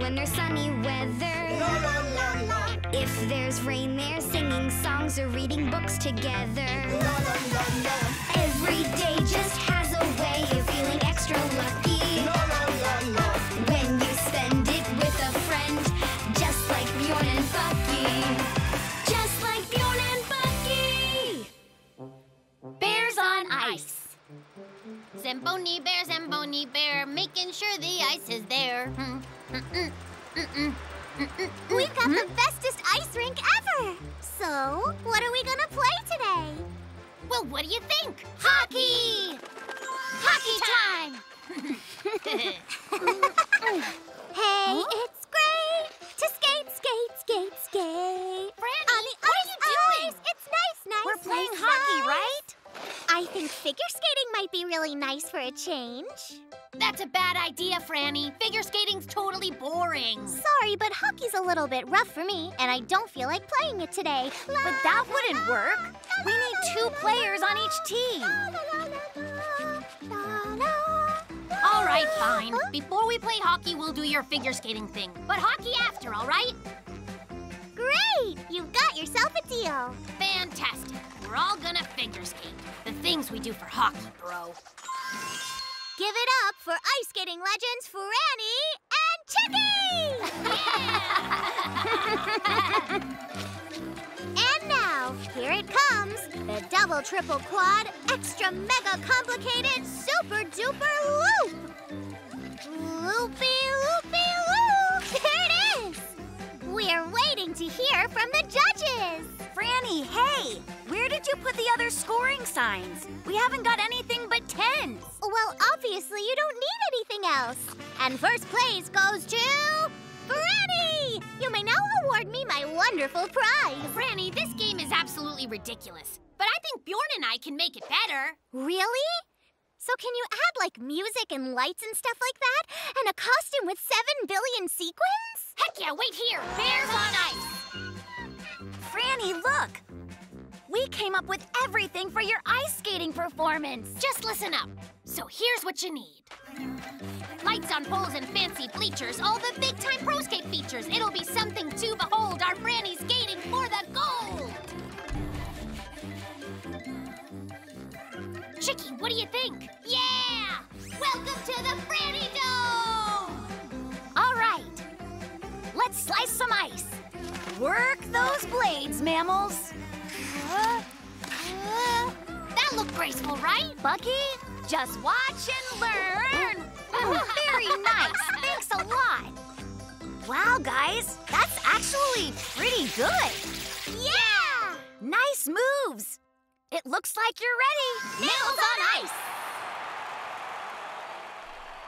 when there's sunny weather. La la la la. If there's rain, they're singing songs or reading books together. La la la la. Every day just has a way of feeling extra lucky. La la la la. When you spend it with a friend, just like Bjorn and Bucky. Just like Bjorn and Bucky. Bears on ice. Zamboni bear, making sure the ice is there. We've got the bestest ice rink ever! So, what are we gonna play today? Well, what do you think? Hockey! Hockey time! Hey, it's great to skate, skate, skate, skate. Franny, On the what ice, are you doing? ice. It's nice. We're playing nice, hockey, nice. right? I think figure skating might be really nice for a change. That's a bad idea, Franny. Figure skating's totally boring. Sorry, but hockey's a little bit rough for me, and I don't feel like playing it today. But that wouldn't work. We need 2 players on each team. All right, fine. Before we play hockey, we'll do your figure skating thing. But hockey after, all right? Great! You've got yourself a deal. Fantastic. We're all gonna figure skate. The things we do for hockey, bro. Give it up for ice skating legends Franny and Chicky! And now, here it comes, the double, triple, quad, extra, mega complicated, super duper loop! Loopy, loopy, loop! There it is! We're waiting to hear from the judges! Franny, hey! Where did you put the other scoring signs? We haven't got anything but 10s. Well, obviously you don't need anything else. And first place goes to Franny! You may now award me my wonderful prize. Franny, this game is absolutely ridiculous. But I think Bjorn and I can make it better. Really? So can you add, like, music and lights and stuff like that? And a costume with 7 billion sequins? Heck yeah, wait here. Bears on ice. Franny, look! We came up with everything for your ice skating performance. Just listen up. So here's what you need. Lights on poles and fancy bleachers, all the big-time pro skate features. It'll be something to behold, our Franny skating for the gold. Chicky, what do you think? Yeah! Welcome to the Franny Dome! All right. Let's slice some ice. Work those blades, mammals. That looked graceful, right? Bucky, just watch and learn. Very nice. Thanks a lot. Wow, guys, that's actually pretty good. Yeah! Nice moves. It looks like you're ready. Nails on ice!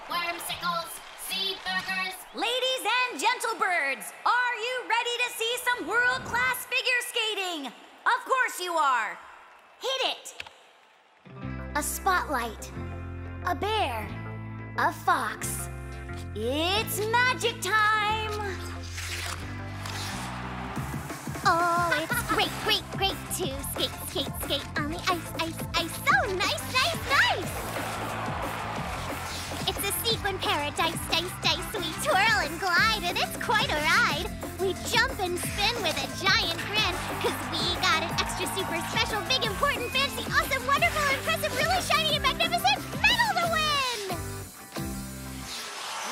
Wormsicles, seed burgers. Ladies and gentlebirds, are you ready to see some world-class figure skating? Of course you are. Hit it. A spotlight, a bear, a fox. It's magic time. Oh, it's great, great, great to skate, skate, skate on the ice, ice, ice. So nice, nice, nice! It's a sequin paradise, dice, dice. We twirl and glide, and it's quite a ride. We jump and spin with a giant grin, 'cause we got an extra, super special, big, important, fancy, awesome, wonderful, impressive, really shiny, and magnificent medal to win!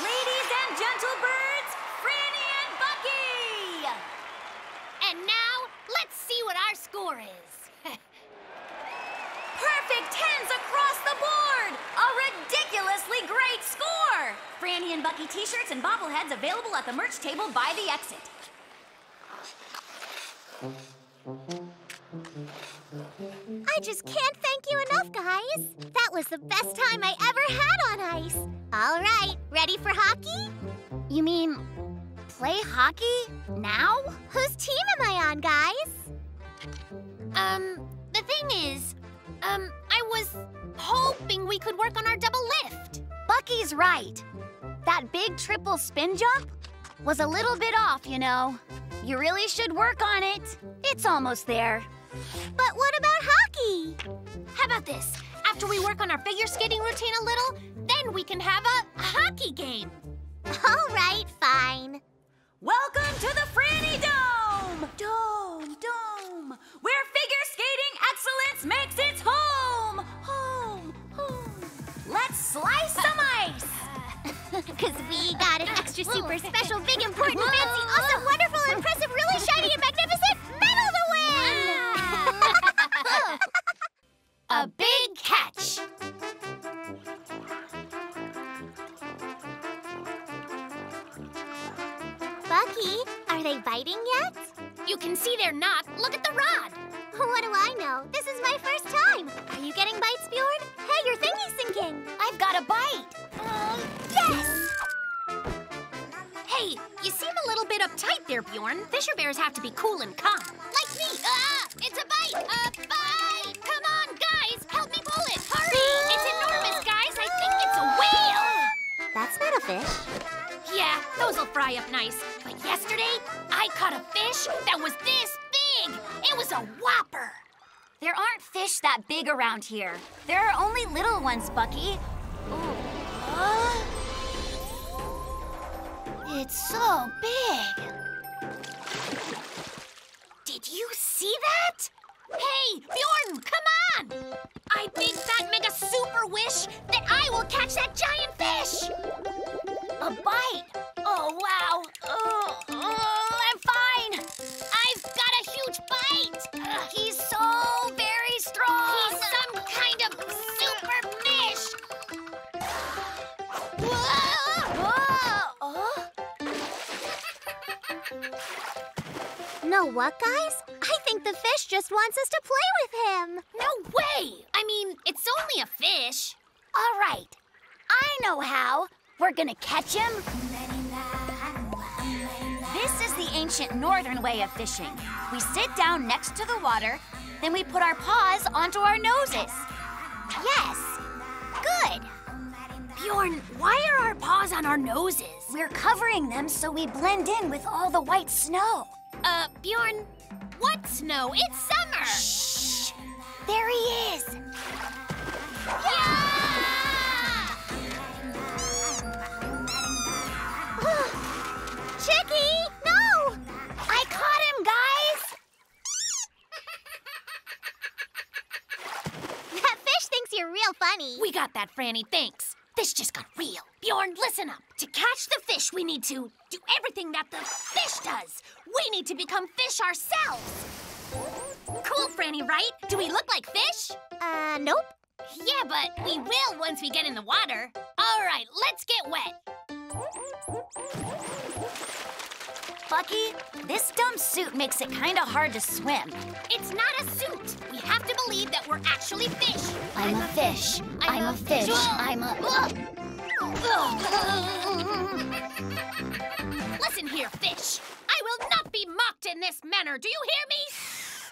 Ladies and gentlebirds, Franny and Bucky! And now, let's see what our score is. Perfect 10s across the board! A ridiculously great score! Franny and Bucky t-shirts and bobbleheads available at the merch table by the exit. I just can't thank you enough, guys. That was the best time I ever had on ice. All right, ready for hockey? You mean play hockey now? Whose team am I on, guys? The thing is, I was hoping we could work on our double lift. Bucky's right. That big triple spin jump was a little bit off, you know. You really should work on it. It's almost there. But what about hockey? How about this? After we work on our figure skating routine a little, then we can have a hockey game. All right, fine. Welcome to the Franny Dome! Dome, where figure skating excellence makes its home! Home. Let's slice some ice! Because we got an extra super special, big, important, fancy, awesome, wonderful, impressive, really shiny, and magnificent medal to win! A big catch. Bucky, are they biting yet? You can see they're not. Look at the rod. What do I know? This is my first time. Are you getting bites, Bjorn? Hey, your thingy's sinking. I've got a bite! Yes! Hey, you seem a little bit uptight there, Bjorn. Fisher bears have to be cool and calm. Like me. It's a bite. A bite. Come on, guys. Help me pull it. Hurry. It's enormous, guys. I think it's a whale. That's not a fish. Yeah, those will fry up nice. But yesterday, I caught a fish that was this big. It was a whopper. There aren't fish that big around here. There are only little ones, Bucky. It's so big. Did you see that? Hey, Bjorn, come on! I big fat mega super wish that I will catch that giant fish. A bite! Oh, wow. I'm fine. I've got a huge bite. He's so very strong. He's some kind of super fish. Know what, guys? I think the fish just wants us to play with him. No way! I mean, it's only a fish. All right. I know how. We're gonna catch him. This is the ancient northern way of fishing. We sit down next to the water, then we put our paws onto our noses. Yes. Good. Bjorn, why are our paws on our noses? We're covering them so we blend in with all the white snow. Bjorn, what snow? It's summer! Shh! There he is! Chicky, no! I caught him, guys! That fish thinks you're real funny. We got that, Franny, thanks. This just got real. Bjorn, listen up. To catch the fish, we need to do everything that the fish does. We need to become fish ourselves. Cool, Franny, right? Do we look like fish? Nope. Yeah, but we will once we get in the water. All right, let's get wet. Bucky, this dumb suit makes it kind of hard to swim. It's not a suit. We have to believe that we're actually fish. I'm a fish. I'm a fish. I'm a... Listen here, fish. I will not be mocked in this manner. Do you hear me?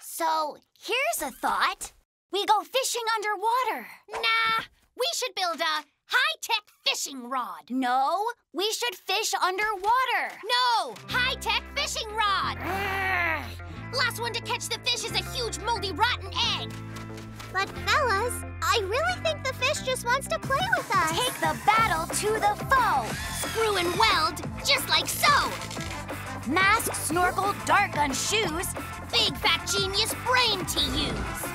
So, here's a thought. We go fishing underwater. Nah, we should build a high-tech fishing rod. No, we should fish underwater. No, high-tech fishing rod. Last one to catch the fish is a huge, moldy, rotten egg. But fellas, I really think the fish just wants to play with us. Take the battle to the foe. Screw and weld, just like so. Mask, snorkel, dart gun, shoes. Big fat genius brain to use.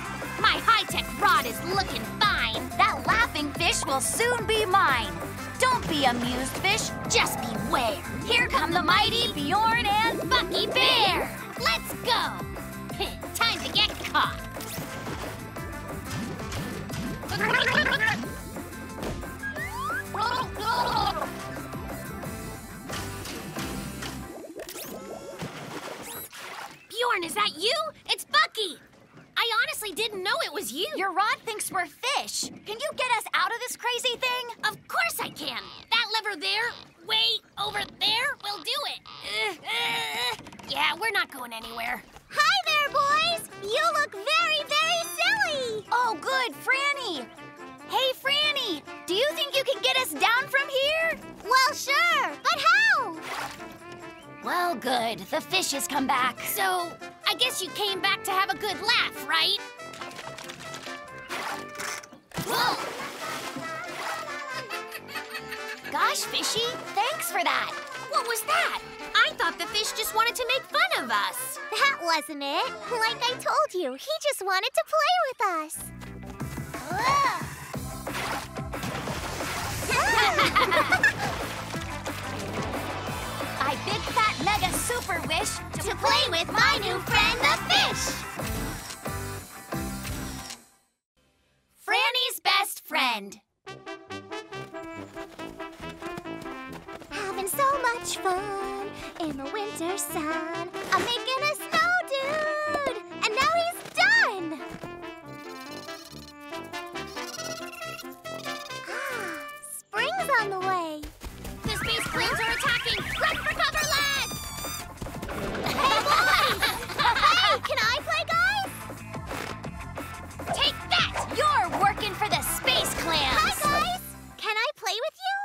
My high-tech rod is looking fine. That laughing fish will soon be mine. Don't be amused, fish. Just beware. Here come the mighty Bjorn and Bucky Bear. Let's go. Time to get caught. Bjorn, is that you? It's Bucky. I honestly didn't know it was you. Your rod thinks we're fish. Can you get us out of this crazy thing? Of course I can. That lever there, way over there, will do it. Yeah, we're not going anywhere. Hi there, boys. You look very, very silly. Oh, good, Franny. Hey, Franny, do you think you can get us down from here? Well, sure, but how? Well, good. The fish has come back. So, I guess you came back to have a good laugh, right? Whoa! Gosh, Fishy, thanks for that. What was that? I thought the fish just wanted to make fun of us. That wasn't it. Like I told you, he just wanted to play with us. I big fat mega super wish To play with my new friend, the fish. Franny's best friend. Having so much fun in the winter sun. I'm making a snow dude, and now he's done. Spring's on the way. The space clams are attacking. Run for cover, lads! Hey, boys! Hey, can I play, guys? Take that! You're working for the space Hi, clams. guys. Can I play with you?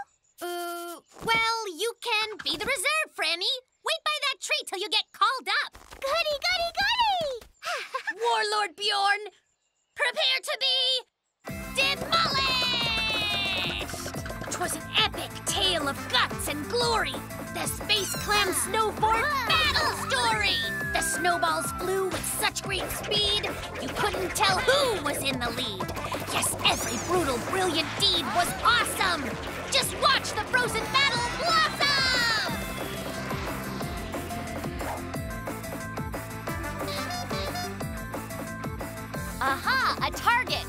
Well, you can be the reserve, Franny. Wait by that tree till you get called up. Goody, goody, goody! Warlord Bjorn, prepare to be demolished! 'Twas an epic tale of guts and glory. The Space Clam Snowboard battle story. The snowballs flew with such great speed, you couldn't tell who was in the lead. Yes, every brutal, brilliant deed was awesome. Just watch the frozen battle blossom! Aha, a target.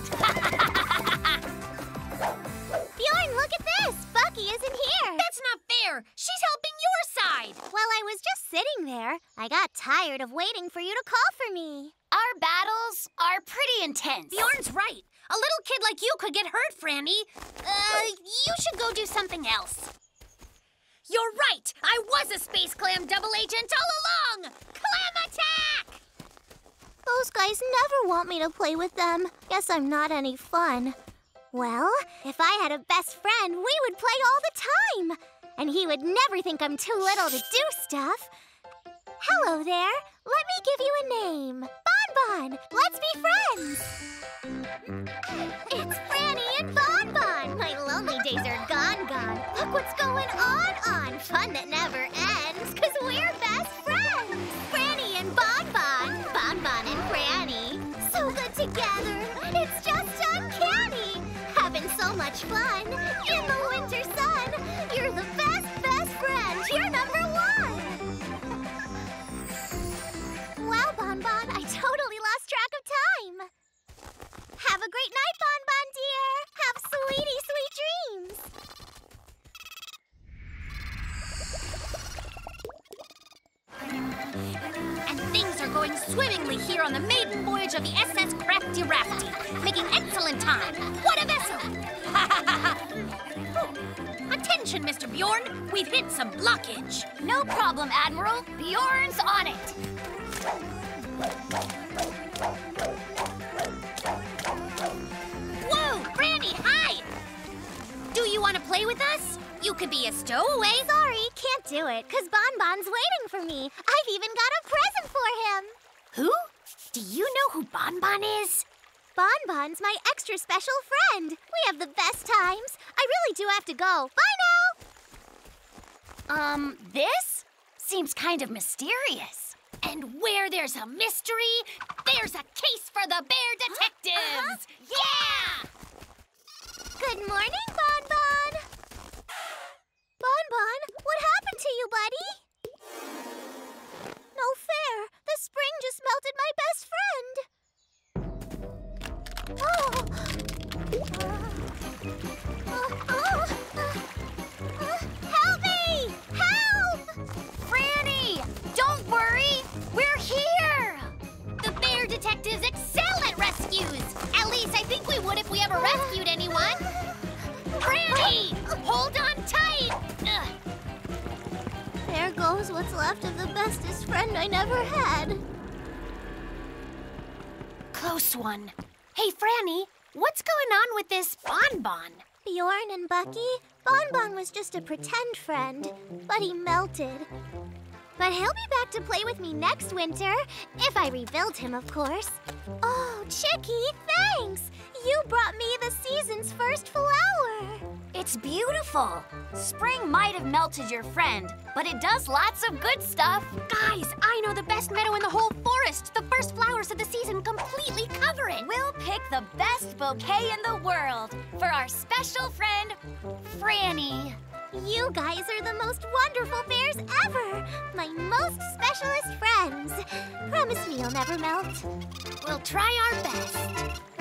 Bjorn, look at this. Bucky isn't here. That's not fair. She's helping your side. Well, I was just sitting there. I got tired of waiting for you to call for me. Our battles are pretty intense. Bjorn's right. A little kid like you could get hurt, Franny. You should go do something else. You're right. I was a Space Clam double agent all along. Clam attack! Those guys never want me to play with them. Guess I'm not any fun. Well, if I had a best friend, we would play all the time. And he would never think I'm too little to do stuff. Hello there. Let me give you a name. Bonbon. Let's be friends. It's Franny and Bonbon. My lonely days are gone. Look what's going on. Fun that never ends, 'cause we're best friends. Franny and Bonbon. Bonbon and Franny. So good together. It's just uncanny. Having so much fun in the winter sun. You're the best friend. You're number one. Well, Bonbon, I totally lost track of time. Have a great night, Bonbon, dear. Have sweet dreams. And things are going swimmingly here on the maiden voyage of the SS Crafty Rafty, making excellent time. What a vessel! Attention, Mr. Bjorn. We've hit some blockage. No problem, Admiral. Bjorn's on it. Whoa, Franny, hi! Do you want to play with us? You could be a stowaway. Sorry, can't do it, 'cause Bonbon's waiting for me. I've even got a present for him. Who? Do you know who Bonbon is? Bonbon's my extra special friend. We have the best times. I really do have to go. Bye now. This seems kind of mysterious. And where there's a mystery, there's a case for the Bear Detectives! Yeah! Good morning, Bonbon. Bonbon, what happened to you, buddy? No fair. The spring just melted my best friend. Help me! Help! Franny, don't worry. We're here. The Bear Detectives excel at rescues! At least I think we would if we ever rescued anyone. Franny! Hold on tight! Ugh. There goes what's left of the bestest friend I never had. Close one. Hey, Franny, what's going on with this Bonbon? Bjorn and Bucky, Bonbon was just a pretend friend, but he melted. But he'll be back to play with me next winter, if I rebuild him, of course. Oh, Chicky, thanks! You brought me the season's first flower. It's beautiful. Spring might have melted your friend, but it does lots of good stuff. Guys, I know the best meadow in the whole forest. The first flowers of the season completely cover it. We'll pick the best bouquet in the world for our special friend, Franny. You guys are the most wonderful bears ever! My most specialist friends. Promise me you'll never melt. We'll try our best.